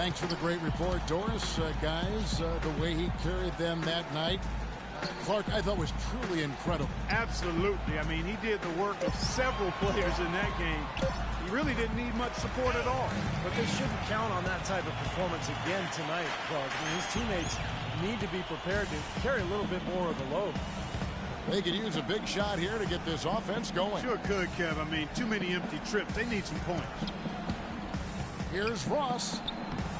Thanks for the great report, Doris. Guys, the way he carried them that night, Clark, I thought was truly incredible. Absolutely. I mean, he did the work of several players in that game. He really didn't need much support at all. But they shouldn't count on that type of performance again tonight, Clark. I mean, his teammates need to be prepared to carry a little bit more of the load. They could use a big shot here to get this offense going. Sure could, Kev. I mean, too many empty trips. They need some points. Here's Ross.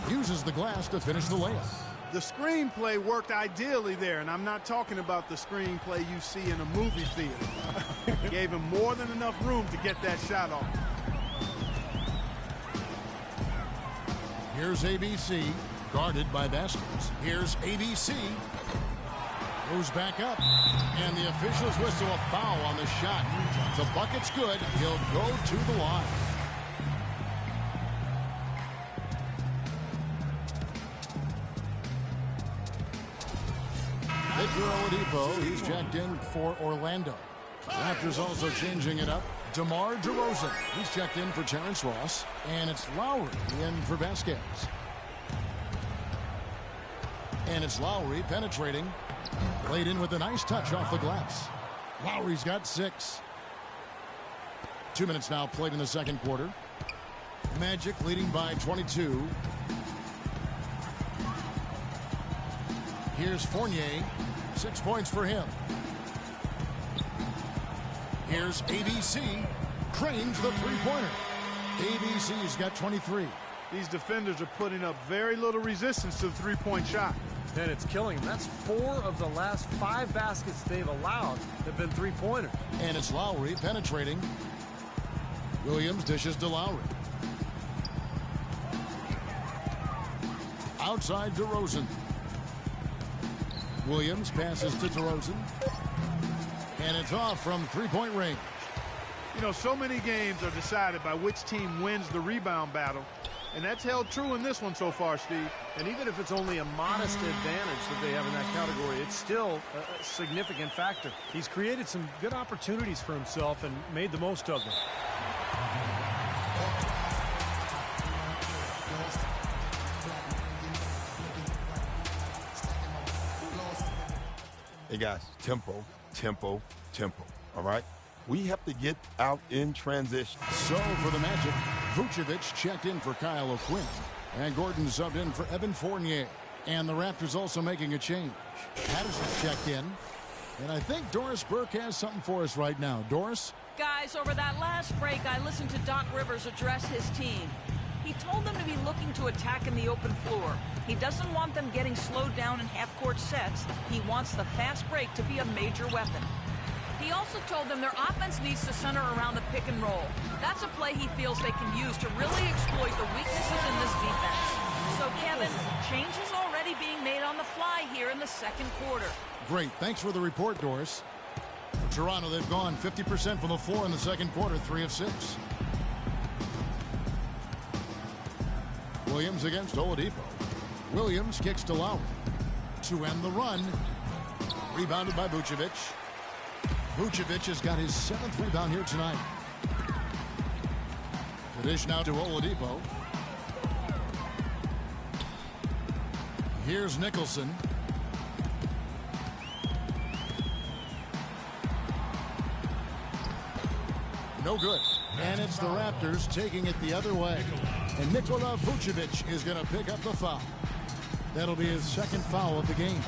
Uses the glass to finish the layup. The screenplay worked ideally there, and I'm not talking about the screenplay you see in a movie theater. Gave him more than enough room to get that shot off. Here's ABC, guarded by Vasquez. Here's ABC. Goes back up, and the officials whistle a foul on the shot. The bucket's good. He'll go to the line. Victor Oladipo, he's checked in for Orlando. Raptors also changing it up. DeMar DeRozan, he's checked in for Terrence Ross. And it's Lowry in for Vasquez. And it's Lowry penetrating. Laid in with a nice touch off the glass. Lowry's got 6. 2 minutes now played in the second quarter. Magic leading by 22. Here's Fournier. 6 points for him. Here's ABC. Cranes the three-pointer. ABC's got 23. These defenders are putting up very little resistance to the three-point shot. And it's killing them. That's 4 of the last 5 baskets they've allowed have been three-pointers. And it's Lowry penetrating. Williams dishes to Lowry. Outside DeRozan. Williams passes to DeRozan. And it's off from three-point range. You know, so many games are decided by which team wins the rebound battle. And that's held true in this one so far, Steve. And even if it's only a modest advantage that they have in that category, it's still a significant factor. He's created some good opportunities for himself and made the most of them. Hey, guys, tempo, tempo, tempo, all right? We have to get out in transition. So for the Magic, Vucevic checked in for Kyle O'Quinn. And Gordon subbed in for Evan Fournier. And the Raptors also making a change. Patterson's checked in. And I think Doris Burke has something for us right now. Doris? Guys, over that last break, I listened to Doc Rivers address his team. He told them to be looking to attack in the open floor. He doesn't want them getting slowed down in half-court sets. He wants the fast break to be a major weapon. He also told them their offense needs to center around the pick and roll. That's a play he feels they can use to really exploit the weaknesses in this defense. So, Kevin, change is already being made on the fly here in the second quarter. Great. Thanks for the report, Doris. For Toronto, they've gone 50% from the floor in the second quarter, 3 of 6. Williams against Oladipo. Williams kicks to Lowry. To end the run. Rebounded by Vucevic. Vucevic has got his 7th rebound here tonight. The dish now to Oladipo. Here's Nicholson. No good. And it's the Raptors taking it the other way. And Nikola Vucevic is going to pick up the foul. That'll be his 2nd foul of the game.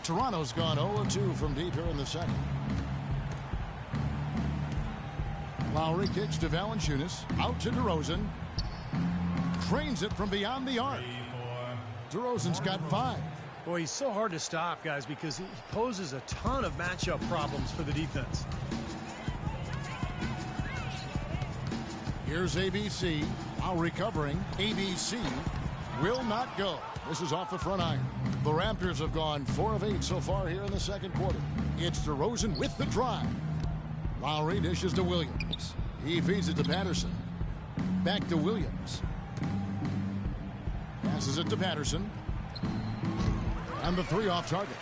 Toronto's gone 0-2 from deep here in the second. Lowry kicks to Valanciunas. Out to DeRozan. Trains it from beyond the arc. DeRozan's got 5. Boy, he's so hard to stop, guys, because he poses a ton of matchup problems for the defense. Here's ABC. Lowry covering. ABC will not go. This is off the front iron. The Raptors have gone 4 of 8 so far here in the second quarter. It's DeRozan with the drive. Lowry dishes to Williams. He feeds it to Patterson. Back to Williams. Passes it to Patterson. And the 3 off target.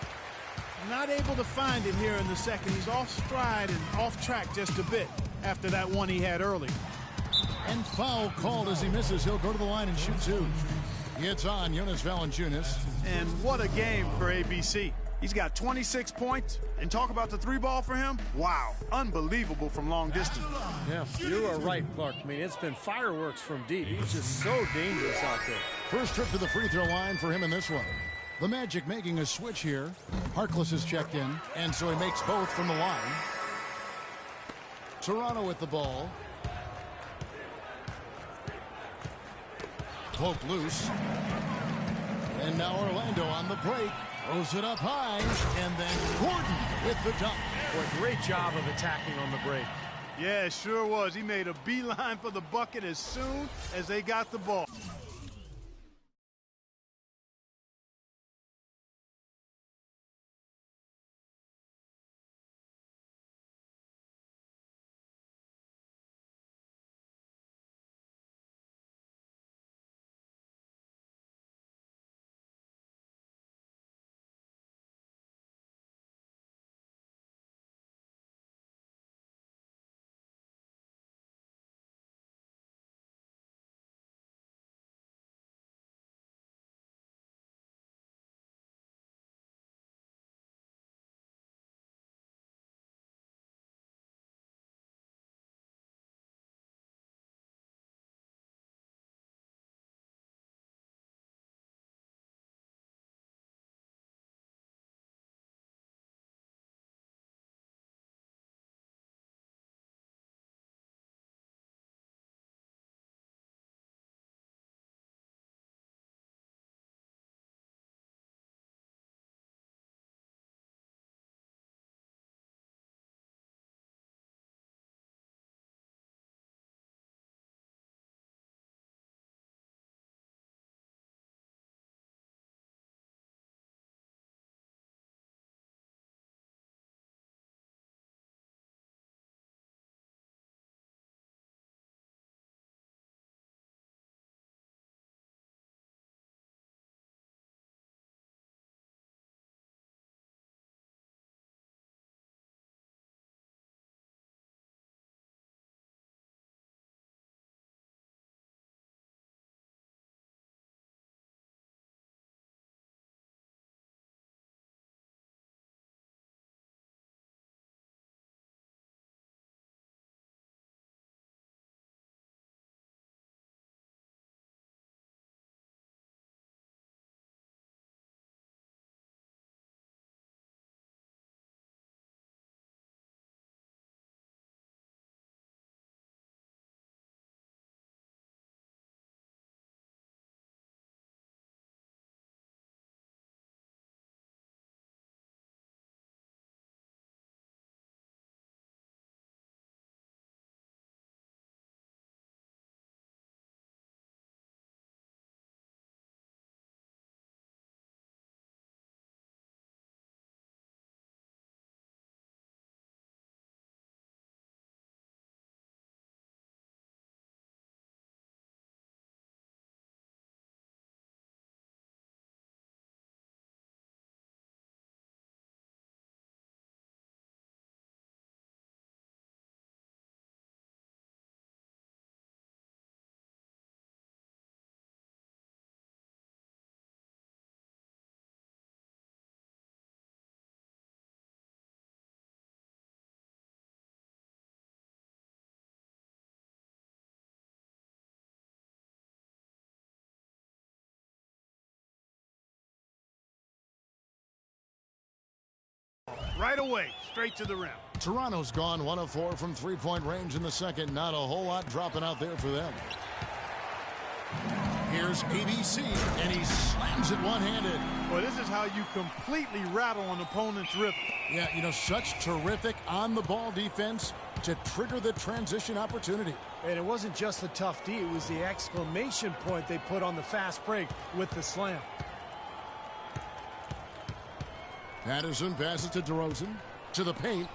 Not able to find it here in the second. He's off stride and off track just a bit after that one he had early. And foul called as he misses. He'll go to the line and shoot two. It's on Jonas Valanciunas. And what a game for ABC. He's got 26 points. And talk about the three ball for him. Wow, unbelievable from long distance. Yeah, you are right, Clark. I mean, it's been fireworks from deep. He's just so dangerous out there. First trip to the free throw line for him in this one. The Magic making a switch here. Harkless is checked in, and so he makes both from the line. Toronto with the ball. Poke loose. And now Orlando on the break. Throws it up high, and then Gordon with the dunk. Boy, great job of attacking on the break. Yeah, it sure was. He made a beeline for the bucket as soon as they got the ball. Right away, straight to the rim. Toronto's gone 1 of 4 from three-point range in the second. Not a whole lot dropping out there for them. Here's ABC, and he slams it one-handed. Well, this is how you completely rattle an opponent's rhythm. Yeah, you know, such terrific on-the-ball defense to trigger the transition opportunity. And it wasn't just the tough D, it was the exclamation point they put on the fast break with the slam. Patterson passes to DeRozan, to the paint.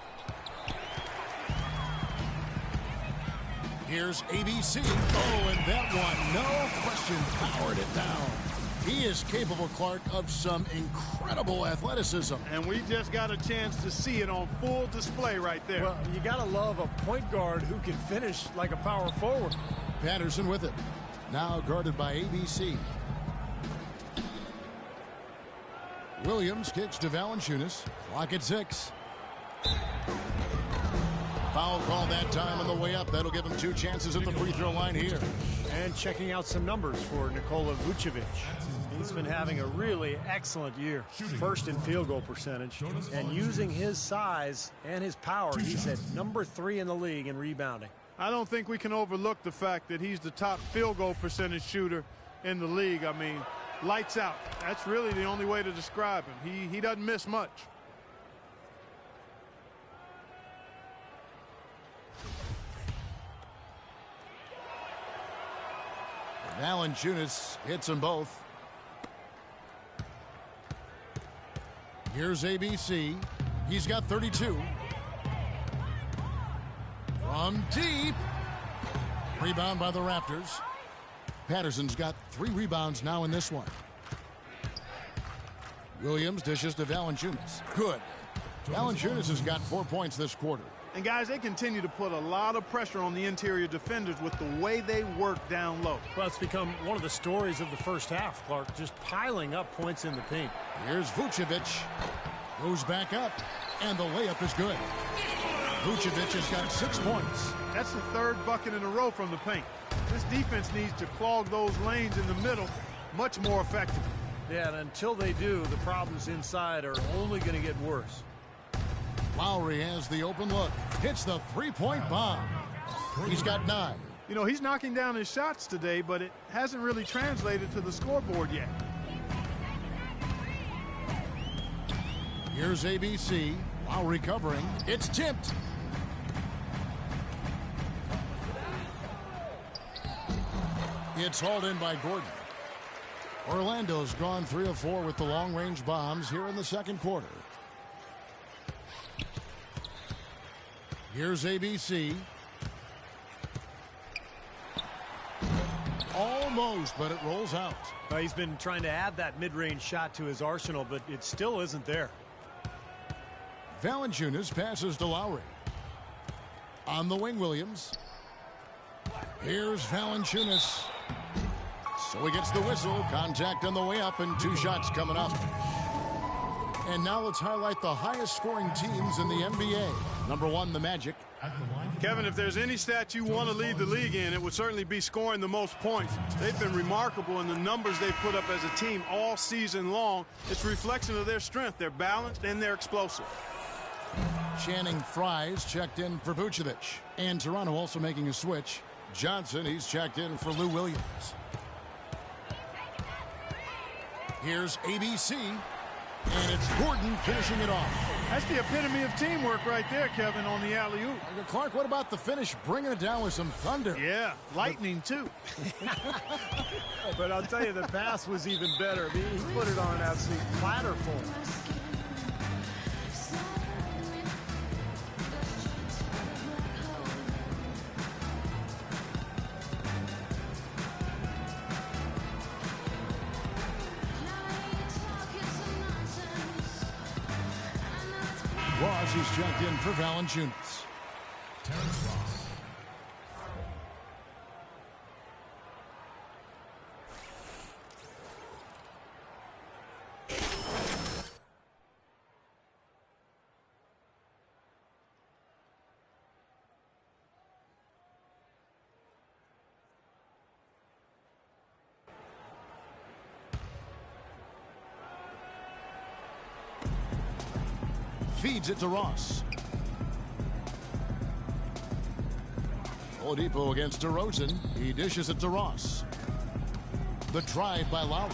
Here's ABC. Oh, and that one, no question, powered it down. He is capable, Clark, of some incredible athleticism. And we just got a chance to see it on full display right there. Well, you got to love a point guard who can finish like a power forward. Patterson with it. Now guarded by ABC. Williams kicks to Valanciunas. Clock at 6. Foul call that time on the way up. That'll give him 2 chances at the free throw line here. And checking out some numbers for Nikola Vucevic. He's been having a really excellent year. First in field goal percentage. And using his size and his power, he's at number 3 in the league in rebounding. I don't think we can overlook the fact that he's the top field goal percentage shooter in the league. I mean, lights out. That's really the only way to describe him. He doesn't miss much. Valanciunas hits them both. Here's ABC. He's got 32. From deep. Rebound by the Raptors. Patterson's got 3 rebounds now in this one. Williams dishes to Valanciunas. Good. Valanciunas has got 4 points this quarter. And guys, they continue to put a lot of pressure on the interior defenders with the way they work down low. Well, it's become one of the stories of the first half, Clark, just piling up points in the paint. Here's Vucevic. Goes back up, and the layup is good. Vucevic has got 6 points. That's the 3rd bucket in a row from the paint. This defense needs to clog those lanes in the middle much more effectively. Yeah, and until they do, the problems inside are only going to get worse. Lowry has the open look. Hits the 3-point bomb. He's got 9. You know, he's knocking down his shots today, but it hasn't really translated to the scoreboard yet. Here's ABC. Lowry covering. It's tipped. It's hauled in by Gordon. Orlando's gone 3 of 4 with the long-range bombs here in the second quarter. Here's ABC. Almost, but it rolls out. He's been trying to add that mid-range shot to his arsenal, but it still isn't there. Valanciunas passes to Lowry. On the wing, Williams. Here's Valanciunas. So he gets the whistle. Contact on the way up, and 2 shots coming up. And now let's highlight the highest scoring teams in the NBA. Number 1, the Magic. Kevin, if there's any stat you want to lead the league in, it would certainly be scoring the most points. They've been remarkable in the numbers they've put up as a team all season long. It's a reflection of their strength. They're balanced and they're explosive. Channing Frye's checked in for Vucevic. And Toronto also making a switch. Johnson, he's checked in for Lou Williams. Here's ABC. And it's Gordon finishing it off. That's the epitome of teamwork right there, Kevin, on the alley-oop. Clark, what about the finish? Bringing it down with some thunder. Yeah, lightning, too. But I'll tell you, the pass was even better. I mean, he put it on an absolute platter full. Ross is checked in for Valanciunas. Feeds it to Ross. Oladipo against DeRozan. He dishes it to Ross. The drive by Lowry.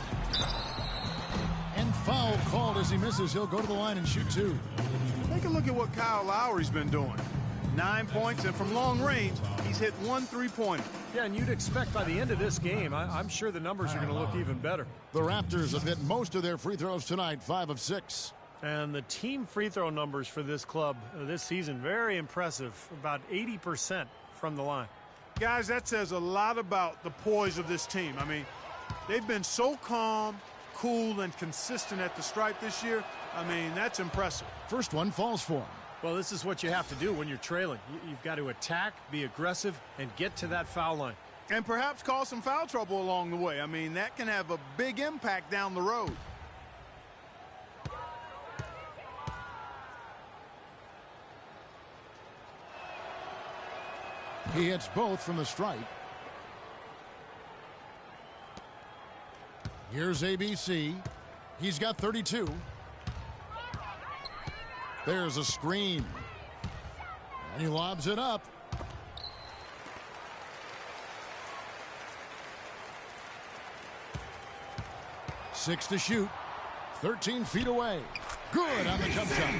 And foul called as he misses. He'll go to the line and shoot 2. Take a look at what Kyle Lowry's been doing. 9 points, and from long range, he's hit 1 3-pointer. Yeah, and you'd expect by the end of this game, I'm sure the numbers are going to look even better. The Raptors have hit most of their free throws tonight, 5 of 6. And the team free throw numbers for this club this season, very impressive, about 80% from the line. Guys, that says a lot about the poise of this team. I mean, They've been so calm, cool, and consistent at the stripe this year. I mean, that's impressive. First one falls for him. Well, this is what you have to do when you're trailing. You've got to attack, be aggressive, and get to that foul line. And perhaps cause some foul trouble along the way. I mean, that can have a big impact down the road. He hits both from the stripe. Here's ABC. He's got 32. There's a screen. And he lobs it up. Six to shoot. 13 feet away. Good on the jump shot.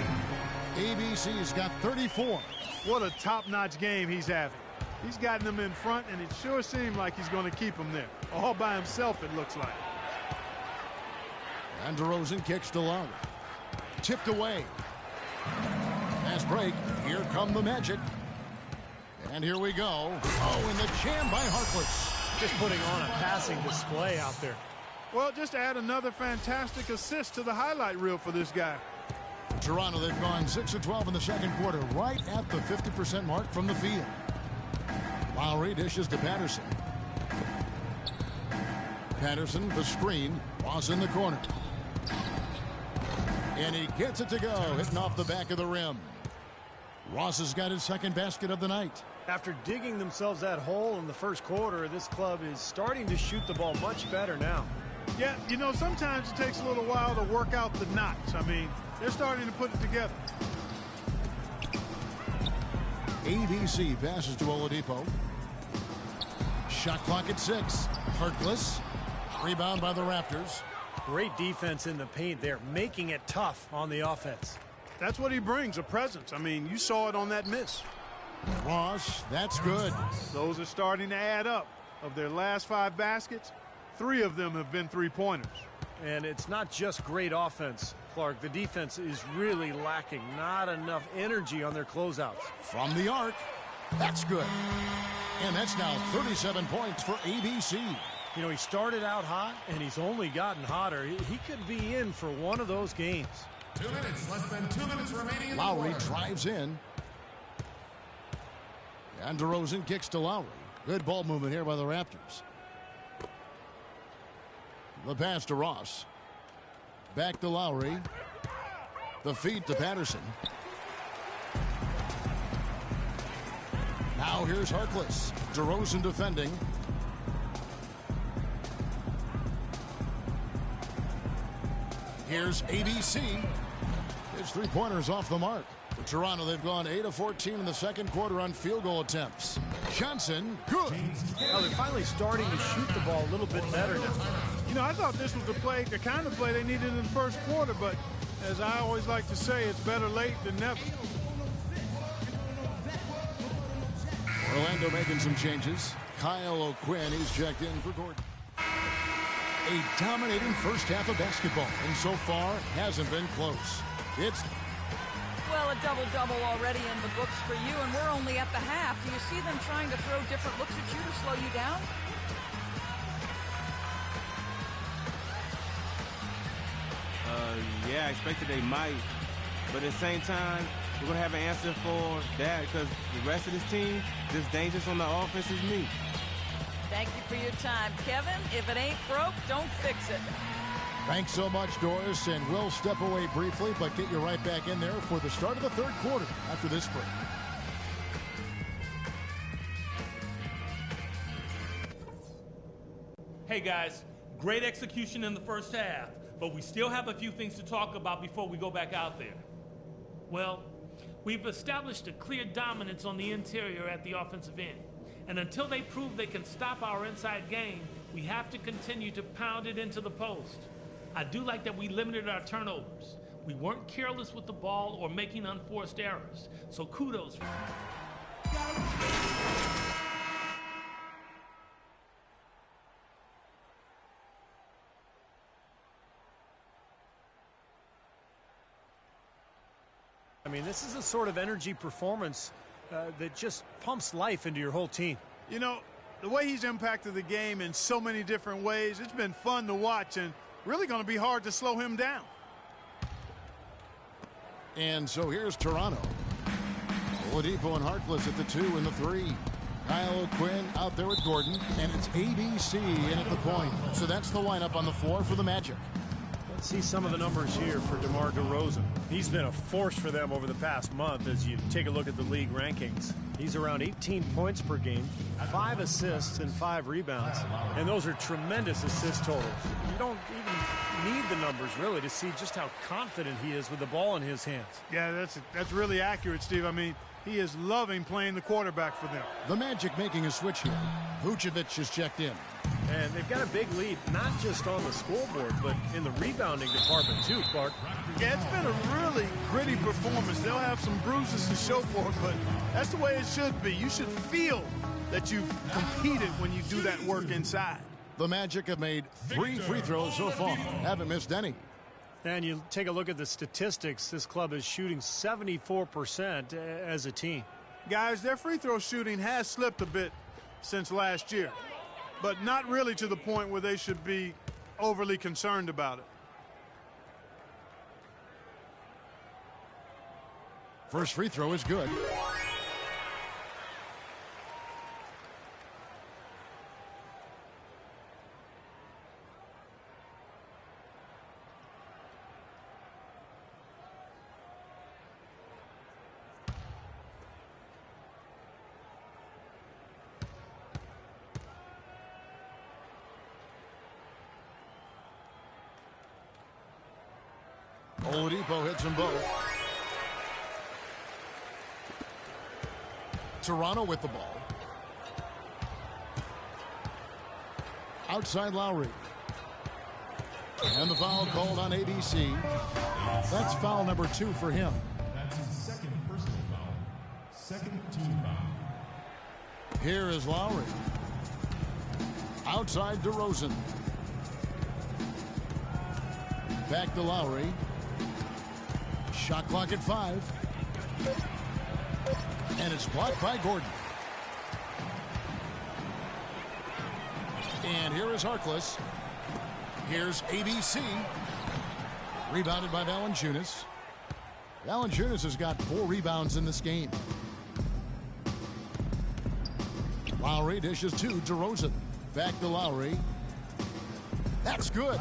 ABC's got 34. What a top-notch game he's having. He's gotten them in front, and it sure seemed like he's going to keep them there. All by himself, it looks like. And DeRozan kicks to Lowry. Tipped away. Fast break. Here come the Magic. And here we go. Oh, and the jam by Harkless. Just putting on a passing display out there. Well, just add another fantastic assist to the highlight reel for this guy. Toronto, they've gone 6 of 12 in the second quarter, right at the 50% mark from the field. Lowry dishes to Patterson. Patterson, the screen, was in the corner. And he gets it to go, hitting off the back of the rim. Ross has got his second basket of the night. After digging themselves that hole in the first quarter, this club is starting to shoot the ball much better now. Yeah, you know, sometimes it takes a little while to work out the knots. I mean, they're starting to put it together. ABC passes to Oladipo. Shot clock at 6. Harkless. Rebound by the Raptors. Great defense in the paint there, making it tough on the offense. That's what he brings, a presence. I mean, you saw it on that miss. Ross, that's good. Those are starting to add up. Of their last 5 baskets, 3 of them have been three-pointers. And it's not just great offense, Clark. The defense is really lacking. Not enough energy on their closeouts. From the arc. That's good. And that's now 37 points for ABC. You know, he started out hot, and he's only gotten hotter. He could be in for one of those games. 2 minutes, less than 2 minutes remaining in Lowry the quarter. drives in. And DeRozan kicks to Lowry. Good ball movement here by the Raptors. The pass to Ross. Back to Lowry. The feed to Patterson. Now here's Harkless. DeRozan defending. Here's ABC. His three-pointers off the mark. For Toronto, they've gone 8 of 14 in the second quarter on field goal attempts. Johnson, good. Well, they're finally starting to shoot the ball a little bit better now. You know, I thought this was the kind of play they needed in the first quarter, but as I always like to say, it's better late than never. Orlando making some changes. Kyle O'Quinn, he's checked in for Gordon. A dominating first half of basketball, and so far hasn't been close. It's Well, a double-double already in the books for you, and we're only at the half. Do you see them trying to throw different looks at you to slow you down? Yeah, I expected they might. But at the same time, we're going to have an answer for that because the rest of this team, just dangerous on the offense is me. Thank you for your time, Kevin. If it ain't broke, don't fix it. Thanks so much, Doris, and we'll step away briefly, but get you right back in there for the start of the third quarter after this break. Hey guys, great execution in the first half, but we still have a few things to talk about before we go back out there. Well, we've established a clear dominance on the interior at the offensive end. And until they prove they can stop our inside game, we have to continue to pound it into the post. I do like that we limited our turnovers. We weren't careless with the ball or making unforced errors. So kudos. I mean, this is a sort of energy performance that just pumps life into your whole team. You know, the way he's impacted the game in so many different ways, it's been fun to watch and really going to be hard to slow him down. And so here's Toronto. Oladipo and Harkless at the 2 and the 3. Kyle Quinn out there with Gordon, and it's ABC in at the point. So that's the lineup on the floor for the Magic. Let's see some of the numbers here for DeMar DeRozan. He's been a force for them over the past month as you take a look at the league rankings. He's around 18 points per game, 5 assists and 5 rebounds. And those are tremendous assist totals. You don't even need the numbers really to see just how confident he is with the ball in his hands. Yeah, that's really accurate, Steve. I mean, he is loving playing the quarterback for them. The Magic making a switch here. Vucevic is checked in. And they've got a big lead, not just on the scoreboard, but in the rebounding department too, Clark. Yeah, it's been a really gritty performance. They'll have some bruises to show for it, but that's the way it should be. You should feel that you've competed when you do that work inside. The Magic have made 3 free throws so far. Haven't missed any. And you take a look at the statistics. This club is shooting 74% as a team. Guys, their free throw shooting has slipped a bit since last year, but not really to the point where they should be overly concerned about it. First free throw is good. Oladipo hits them both. Toronto with the ball. Outside Lowry. And the foul called on ABC. That's foul number 2 for him. That's his second personal foul. Second team foul. Here is Lowry. Outside DeRozan. Back to Lowry. Shot clock at 5. And it's blocked by Gordon. And here is Harkless. Here's ABC. Rebounded by Valanciunas. Valanciunas has got 4 rebounds in this game. Lowry dishes to DeRozan. Back to Lowry. That's good.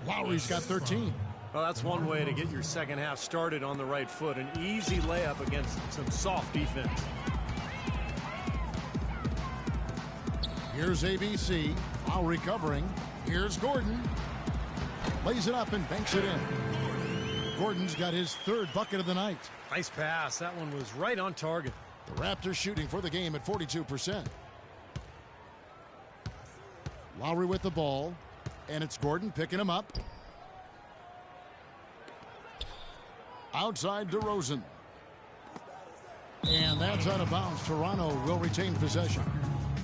Lowry's got 13. Well, that's one way to get your second half started on the right foot. An easy layup against some soft defense. Here's ABC. Lowry covering. Here's Gordon. Lays it up and banks it in. Gordon's got his 3rd bucket of the night. Nice pass. That one was right on target. The Raptors shooting for the game at 42%. Lowry with the ball. And it's Gordon picking him up. Outside DeRozan. And that's out of bounds. Toronto will retain possession.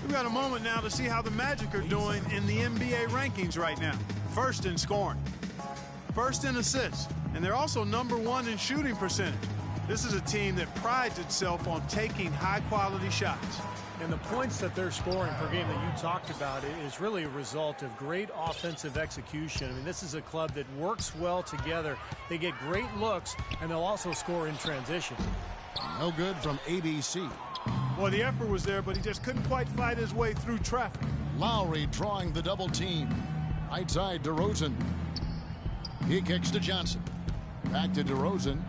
We've got a moment now to see how the Magic are doing in the NBA rankings right now. First in scoring. First in assists. And they're also number 1 in shooting percentage. This is a team that prides itself on taking high-quality shots. And the points that they're scoring per game that you talked about is really a result of great offensive execution. I mean, this is a club that works well together. They get great looks, and they'll also score in transition. No good from ABC. Well, the effort was there, but he just couldn't quite fight his way through traffic. Lowry drawing the double team. Outside DeRozan. He kicks to Johnson. Back to DeRozan.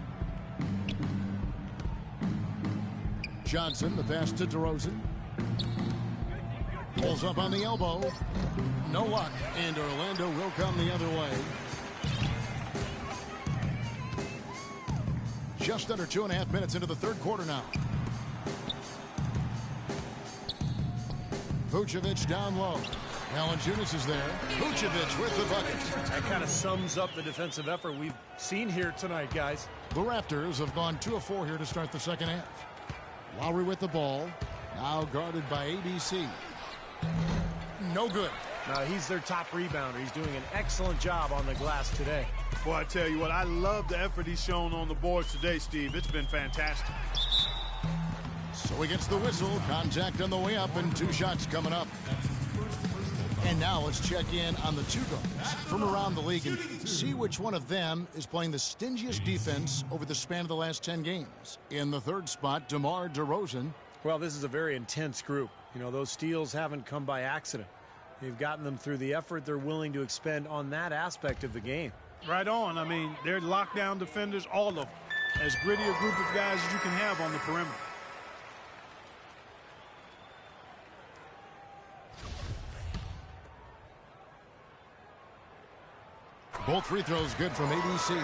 Johnson, the pass to DeRozan. Pulls up on the elbow. No luck. And Orlando will come the other way. Just under 2.5 minutes into the 3rd quarter now. Vucevic down low. Valanciunas is there. Vucevic with the bucket. That kind of sums up the defensive effort we've seen here tonight, guys. The Raptors have gone 2 of 4 here to start the second half. Lowry with the ball. Now guarded by ABC. No good. Now he's their top rebounder. He's doing an excellent job on the glass today. Boy, I tell you what, I love the effort he's shown on the boards today, Steve. It's been fantastic. So he gets the whistle. Contact on the way up and 2 shots coming up. And now let's check in on the 2 guards from around the league and see which one of them is playing the stingiest defense over the span of the last 10 games. In the 3rd spot, DeMar DeRozan. Well, this is a very intense group. You know, those steals haven't come by accident. They've gotten them through the effort they're willing to expend on that aspect of the game. Right on. I mean, they're lockdown defenders, all of them. As gritty a group of guys as you can have on the perimeter. Both free throws good from ABC.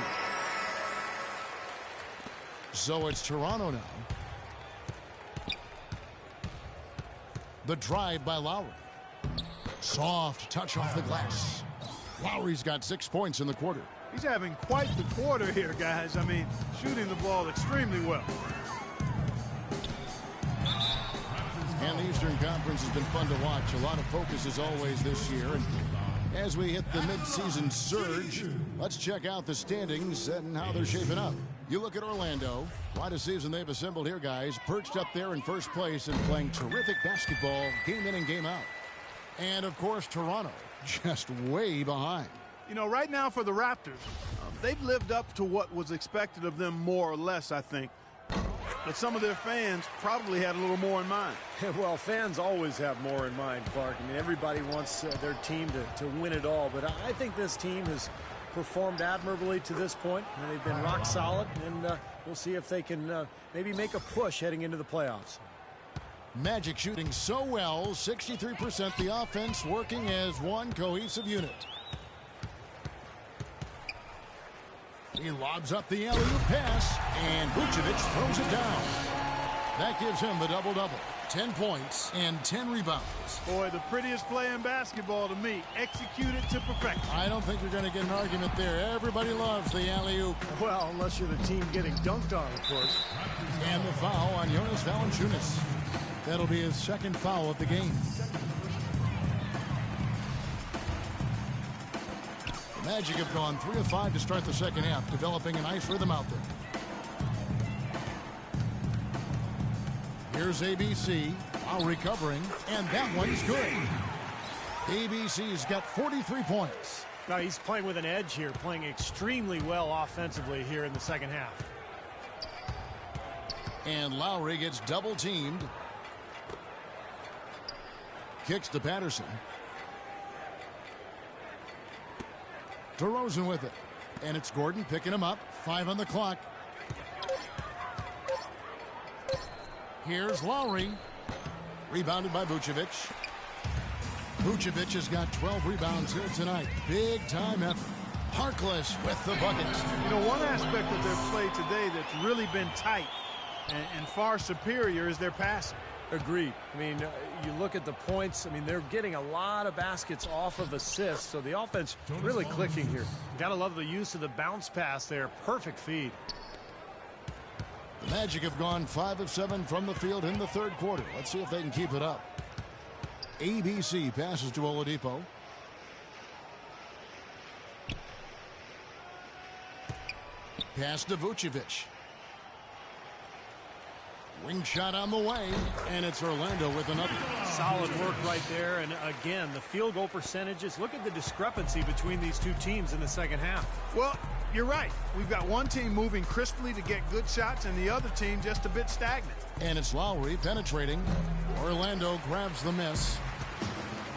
So it's Toronto now. The drive by Lowry. Soft touch off the glass. Lowry's got 6 points in the quarter. He's having quite the quarter here, guys. I mean, shooting the ball extremely well. And the Eastern Conference has been fun to watch. A lot of focus as always this year. And as we hit the midseason surge, let's check out the standings and how they're shaping up. You look at Orlando. Quite a season they've assembled here, guys. Perched up there in first place and playing terrific basketball game in and game out. And, of course, Toronto just way behind. You know, right now for the Raptors, they've lived up to what was expected of them more or less, I think. But some of their fans probably had a little more in mind. Well, fans always have more in mind, Clark. I mean, everybody wants their team to win it all. But I think this team has performed admirably to this point. And they've been rock solid. And we'll see if they can maybe make a push heading into the playoffs. Magic shooting so well, 63%. The offense working as one cohesive unit. He lobs up the alley-oop pass, and Vucevic throws it down. That gives him the double-double. 10 points and 10 rebounds. Boy, the prettiest play in basketball to me. Executed to perfection. I don't think you're going to get an argument there. Everybody loves the alley-oop. Well, unless you're the team getting dunked on, of course. And the foul on Jonas Valanciunas. That'll be his 2nd foul of the game. The Magic have gone 3 of 5 to start the 2nd half, developing a nice rhythm out there. Here's ABC, while recovering, and that one's good. ABC's got 43 points. Now he's playing with an edge here, playing extremely well offensively here in the 2nd half. And Lowry gets double-teamed. Kicks to Patterson. DeRozan with it. And it's Gordon picking him up. 5 on the clock. Here's Lowry. Rebounded by Vucevic. Vucevic has got 12 rebounds here tonight. Big time effort. Harkless with the buckets. You know, one aspect of their play today that's really been tight and far superior is their passing. Agreed. I mean, you look at the points. I mean, they're getting a lot of baskets off of assists, so the offense really clicking here. Gotta love the use of the bounce pass there. Perfect feed. The Magic have gone 5 of 7 from the field in the 3rd quarter. Let's see if they can keep it up. ABC passes to Oladipo. Pass to Vucevic. Wing shot on the way, and it's Orlando with another. Solid work right there, and again, the field goal percentages. Look at the discrepancy between these two teams in the 2nd half. Well, you're right. We've got one team moving crisply to get good shots, and the other team just a bit stagnant. And it's Lowry penetrating. Orlando grabs the miss.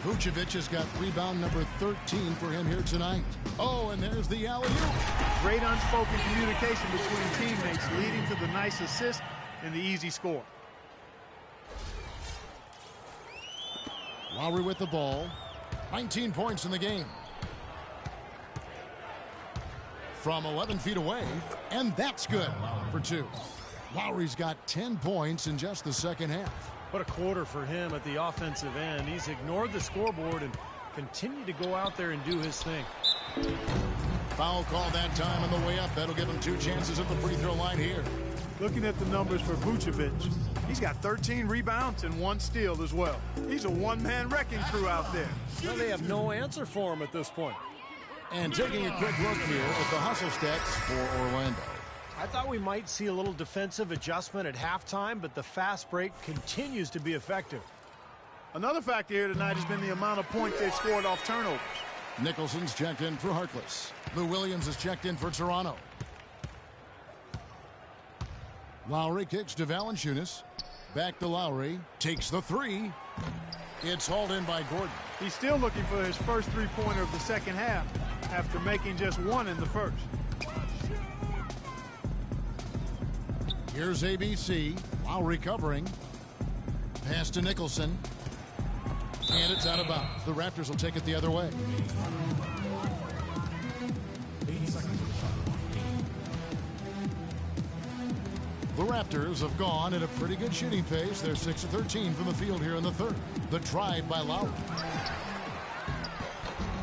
Vucevic has got rebound number 13 for him here tonight. Oh, and there's the alley-oop. Great unspoken communication between teammates leading to the nice assist and the easy score. Lowry with the ball. 19 points in the game. From 11 feet away, and that's good for 2. Lowry's got 10 points in just the 2nd half. What a quarter for him at the offensive end. He's ignored the scoreboard and continued to go out there and do his thing. Foul call that time on the way up. That'll give him 2 chances at the free throw line here. Looking at the numbers for Vucevic, he's got 13 rebounds and 1 steal as well. He's a one-man wrecking crew out there. Well, they have no answer for him at this point. And taking a quick look here at the hustle stats for Orlando. I thought we might see a little defensive adjustment at halftime, but the fast break continues to be effective. Another factor here tonight has been the amount of points they've scored off turnovers. Nicholson's checked in for Harkless. Lou Williams is checked in for Toronto. Lowry kicks to Valanciunas. Back to Lowry. Takes the three. It's hauled in by Gordon. He's still looking for his first three-pointer of the second half after making just one in the first. Here's ABC. Lowry covering. Pass to Nicholson. And it's out of bounds. The Raptors will take it the other way. 8 seconds. The Raptors have gone at a pretty good shooting pace. They're 6 of 13 from the field here in the third. The drive by Lowry.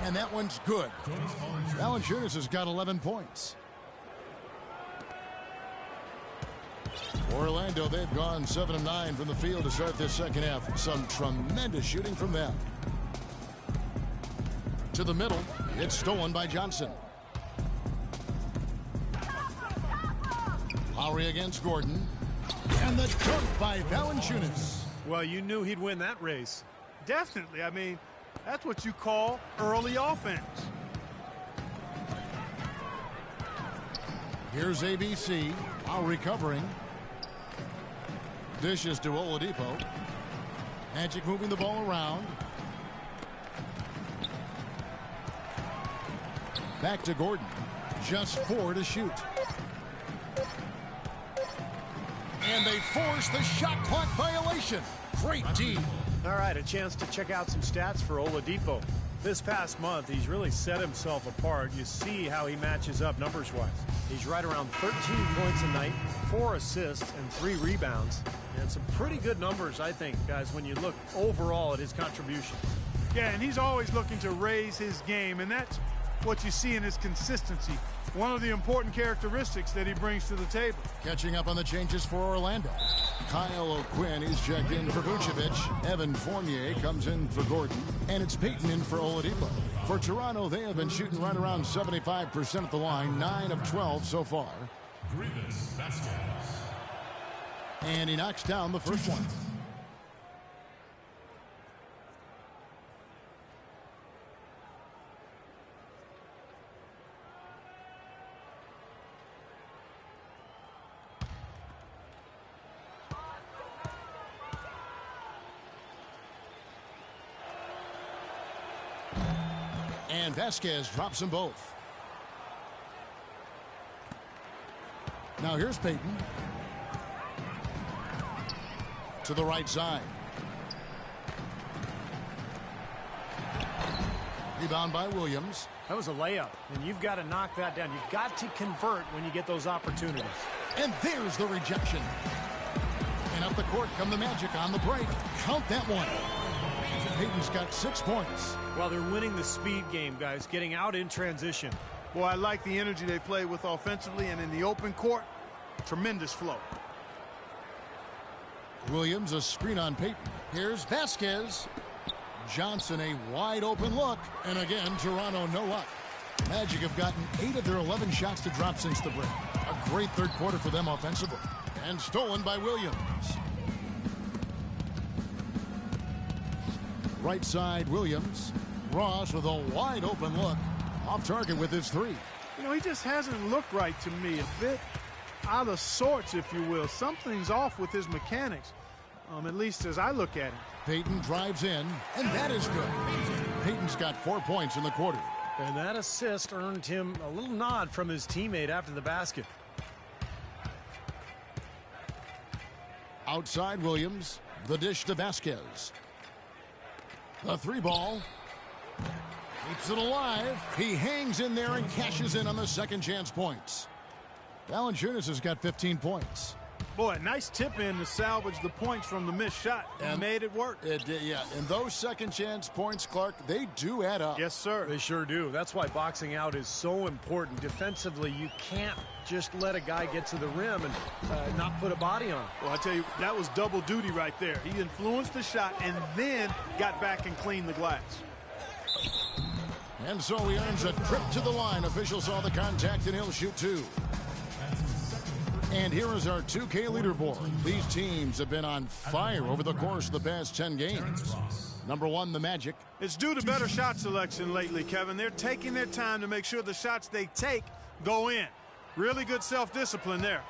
And that one's good. Valanciunas has got 11 points. Orlando, they've gone 7 of 9 from the field to start this second half. Some tremendous shooting from them. To the middle, it's stolen by Johnson. Lowry against Gordon. And the dunk by Valanciunas. Well, you knew he'd win that race. Definitely. I mean, that's what you call early offense. Here's ABC. Lowry covering. Dishes to Oladipo. Magic moving the ball around. Back to Gordon. Just 4 to shoot. And they force the shot clock violation. Great D. All right, a chance to check out some stats for Oladipo. This past month, he's really set himself apart. You see how he matches up numbers-wise. He's right around 13 points a night, 4 assists, and 3 rebounds. And some pretty good numbers, I think, guys, when you look overall at his contributions. Yeah, and he's always looking to raise his game, and that's what you see in his consistency. One of the important characteristics that he brings to the table. Catching up on the changes for Orlando. Kyle O'Quinn is checked in for Vucevic. Evan Fournier comes in for Gordon. And it's Payton in for Oladipo. For Toronto, they have been shooting right around 75% at the line. 9 of 12 so far. Grievous Vasquez. And he knocks down the first one. And Vasquez drops them both. Now here's Payton. To the right side. Rebound by Williams. That was a layup, and you've got to knock that down. You've got to convert when you get those opportunities. And there's the rejection. And up the court come the Magic on the break. Count that one. Payton's got 6 points. Well, they're winning the speed game, guys, getting out in transition. Boy, I like the energy they play with offensively, and in the open court, tremendous flow. Williams, a screen on Payton. Here's Vasquez. Johnson, a wide open look. And again, Toronto no luck. Magic have gotten 8 of their 11 shots to drop since the break. A great third quarter for them offensively. And stolen by Williams. Right side, Williams. Ross with a wide open look. Off target with his 3. You know, he just hasn't looked right to me. A bit out of sorts, if you will. Something's off with his mechanics, at least as I look at him. Payton drives in, and that is good. Payton's got 4 points in the quarter. And that assist earned him a little nod from his teammate after the basket. Outside Williams, the dish to Vasquez. The 3 ball. Keeps it alive. He hangs in there and cashes in on the second chance points. Valanciunas has got 15 points. Boy, nice tip in to salvage the points from the missed shot and made it work. It did, yeah. And those second chance points, Clark, they do add up. Yes, sir. They sure do. That's why boxing out is so important. Defensively, you can't just let a guy get to the rim and not put a body on him. Well, I tell you, that was double duty right there. He influenced the shot and then got back and cleaned the glass. And so he earns a trip to the line. Officials saw the contact and he'll shoot 2. And here is our 2K leaderboard. These teams have been on fire over the course of the past 10 games. Number 1, the Magic. It's due to better shot selection lately, Kevin. They're taking their time to make sure the shots they take go in. Really good self-discipline there.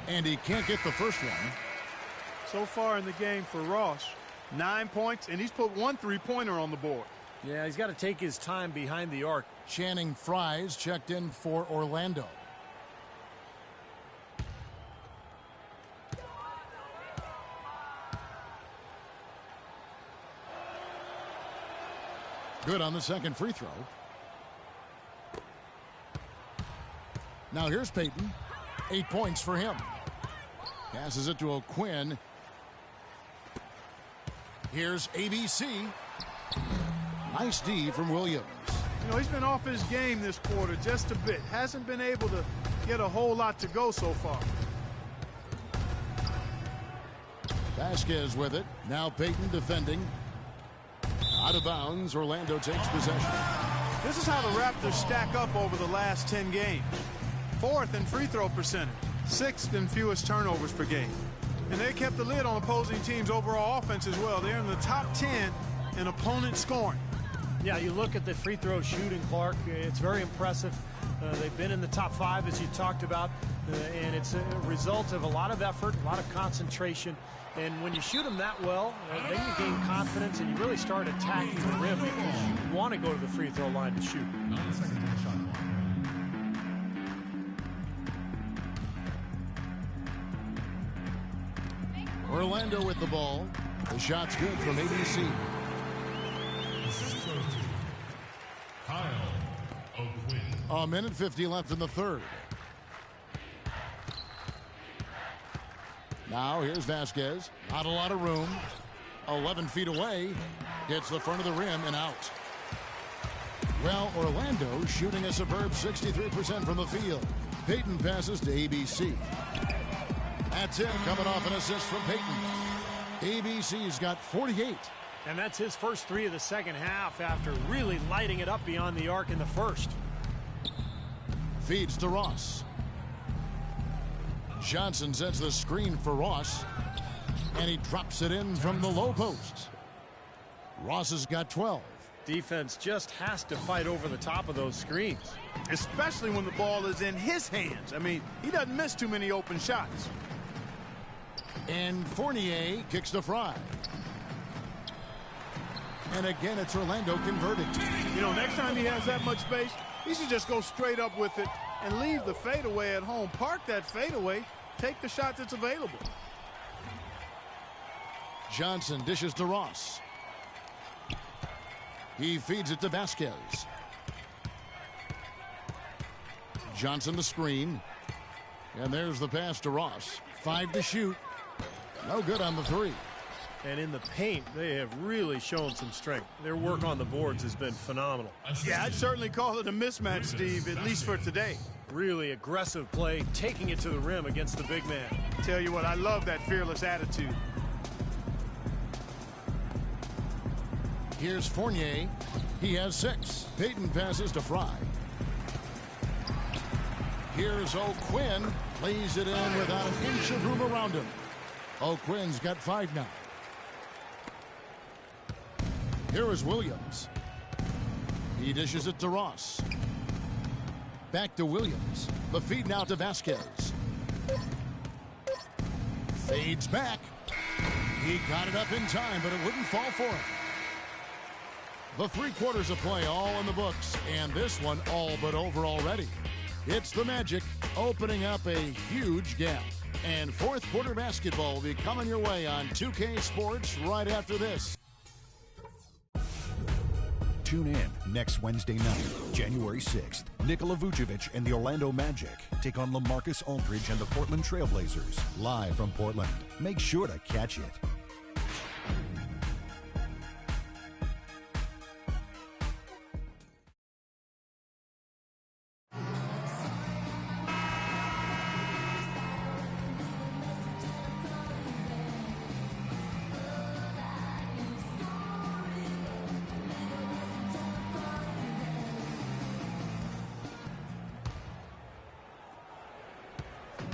And he can't get the first one. So far in the game for Ross, 9 points, and he's put 1 3-pointer on the board. Yeah, he's got to take his time behind the arc. Channing Frye's checked in for Orlando. Good on the second free throw. Now here's Payton. 8 points for him. Passes it to O'Quinn. Here's ABC. Nice D from Williams. You know, he's been off his game this quarter just a bit. Hasn't been able to get a whole lot to go so far. Vasquez with it. Now Payton defending. Out of bounds. Orlando takes possession. This is how the Raptors stack up over the last 10 games. 4th in free throw percentage. 6th in fewest turnovers per game. And they kept the lid on opposing teams' overall offense as well. They're in the top 10 in opponent scoring. Yeah, you look at the free throw shooting, Clark. It's very impressive. They've been in the top 5, as you talked about, and it's a result of a lot of effort, a lot of concentration. And when you shoot them that well, then you gain confidence and you really start attacking the rim because you want to go to the free throw line to shoot. 9 seconds on the shot clock. Orlando with the ball. The shot's good from ABC. Assist goes to Kyle O'Quinn. A minute 50 left in the third. Now here's Vasquez. Not a lot of room. 11 feet away. Hits the front of the rim and out. Well, Orlando shooting a superb 63% from the field. Payton passes to ABC. That's it, coming off an assist from Payton. ABC's got 48. And that's his first 3 of the second half after really lighting it up beyond the arc in the first. Feeds to Ross. Johnson sets the screen for Ross. And he drops it in from the low post. Ross has got 12. Defense just has to fight over the top of those screens. Especially when the ball is in his hands. I mean, he doesn't miss too many open shots. And Fournier kicks to Frye. And again, it's Orlando converting. You know, next time he has that much space, he should just go straight up with it and leave the fadeaway at home. Park that fadeaway, take the shot that's available. Johnson dishes to Ross. He feeds it to Vasquez. Johnson the screen. And there's the pass to Ross. 5 to shoot. No good on the 3. And in the paint, they have really shown some strength. Their work on the boards has been phenomenal. Yeah, I'd certainly call it a mismatch, Steve, at least for today. Really aggressive play, taking it to the rim against the big man. Tell you what, I love that fearless attitude. Here's Fournier. He has 6. Payton passes to Frye. Here's O'Quinn. Lays it in without an inch of room around him. O'Quinn's got 5 now. Here is Williams. He dishes it to Ross. Back to Williams. The feed now to Vasquez. Fades back. He got it up in time, but it wouldn't fall for him. The 3 quarters of play all in the books, and this one all but over already. It's the Magic opening up a huge gap. And 4th quarter basketball will be coming your way on 2K Sports right after this. Tune in next Wednesday night, January 6th. Nikola Vucevic and the Orlando Magic take on LaMarcus Aldridge and the Portland Trailblazers, live from Portland. Make sure to catch it.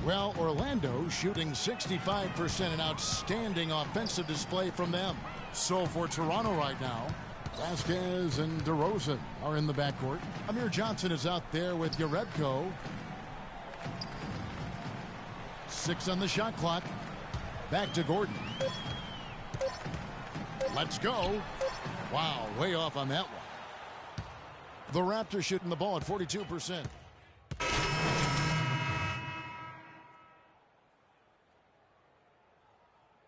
Well, Orlando shooting 65%, an outstanding offensive display from them. So for Toronto right now, Vasquez and DeRozan are in the backcourt. Amir Johnson is out there with Yarebko. 6 on the shot clock. Back to Gordon. Let's go. Wow, way off on that one. The Raptors shooting the ball at 42%.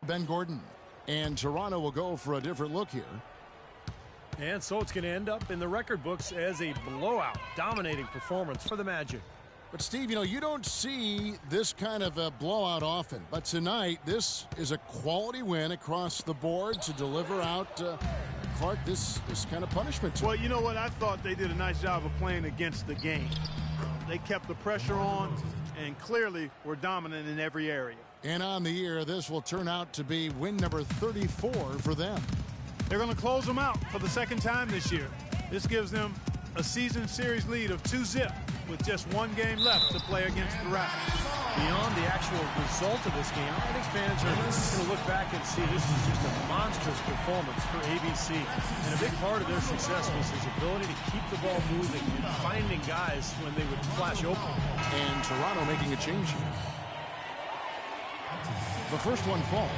Ben Gordon. And Toronto will go for a different look here. And so it's going to end up in the record books as a blowout, dominating performance for the Magic. But, Steve, you know, you don't see this kind of a blowout often. But tonight, this is a quality win across the board to deliver out, Clark, this kind of punishment. Well, you know what? I thought they did a nice job of playing against the game. They kept the pressure on and clearly were dominant in every area. And on the year, this will turn out to be win number 34 for them. They're going to close them out for the second time this year. This gives them a season series lead of 2-0 with just 1 game left to play against the Raptors. Beyond the actual result of this game, I think fans are going to look back and see this is just a monstrous performance for ABC. And a big part of their success was his ability to keep the ball moving and finding guys when they would flash open. And Toronto making a change here. The first one falls.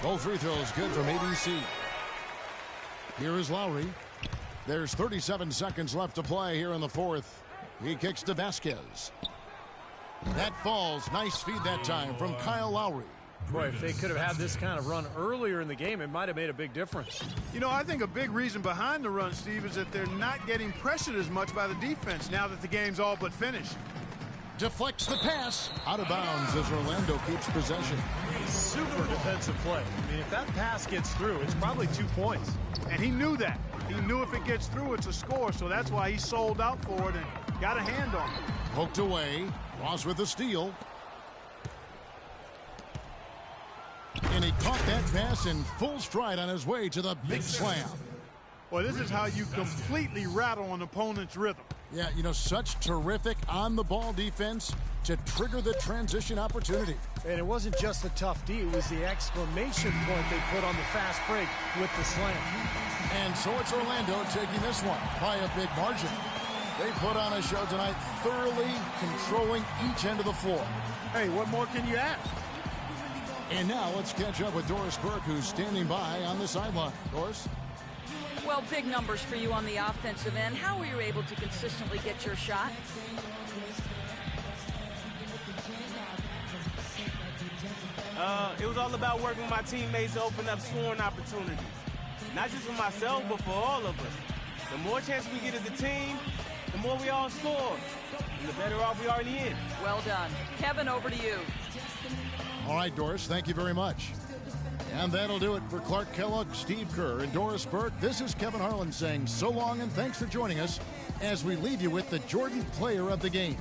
Both free throws good from ABC. Here is Lowry. There's 37 seconds left to play here in the fourth. He kicks to Vasquez. That falls. Nice feed that time from Kyle Lowry. Boy, if they could have had this kind of run earlier in the game, it might have made a big difference. You know, I think a big reason behind the run, Steve, is that they're not getting pressured as much by the defense now that the game's all but finished. Deflects the pass. Out of bounds as Orlando keeps possession. Super defensive play. I mean, if that pass gets through, it's probably 2 points. And he knew that. He knew if it gets through, it's a score, so that's why he sold out for it and got a hand on it. Poked away. Ross with the steal. And he caught that pass in full stride on his way to the big slam. Well, this is how you completely rattle an opponent's rhythm. Yeah, you know, such terrific on-the-ball defense to trigger the transition opportunity. And it wasn't just the tough D, it was the exclamation point they put on the fast break with the slam. And so it's Orlando taking this one by a big margin. They put on a show tonight, thoroughly controlling each end of the floor. Hey, what more can you ask? And now let's catch up with Doris Burke, who's standing by on the sideline. Doris? Well, big numbers for you on the offensive end. How were you able to consistently get your shot? It was all about working with my teammates to open up scoring opportunities. Not just for myself, but for all of us. The more chances we get as a team, the more we all score. And the better off we are in the end. Well done. Kevin, over to you. All right, Doris, thank you very much. And that'll do it for Clark Kellogg, Steve Kerr, and Doris Burke. This is Kevin Harlan saying so long and thanks for joining us as we leave you with the Jordan Player of the Game.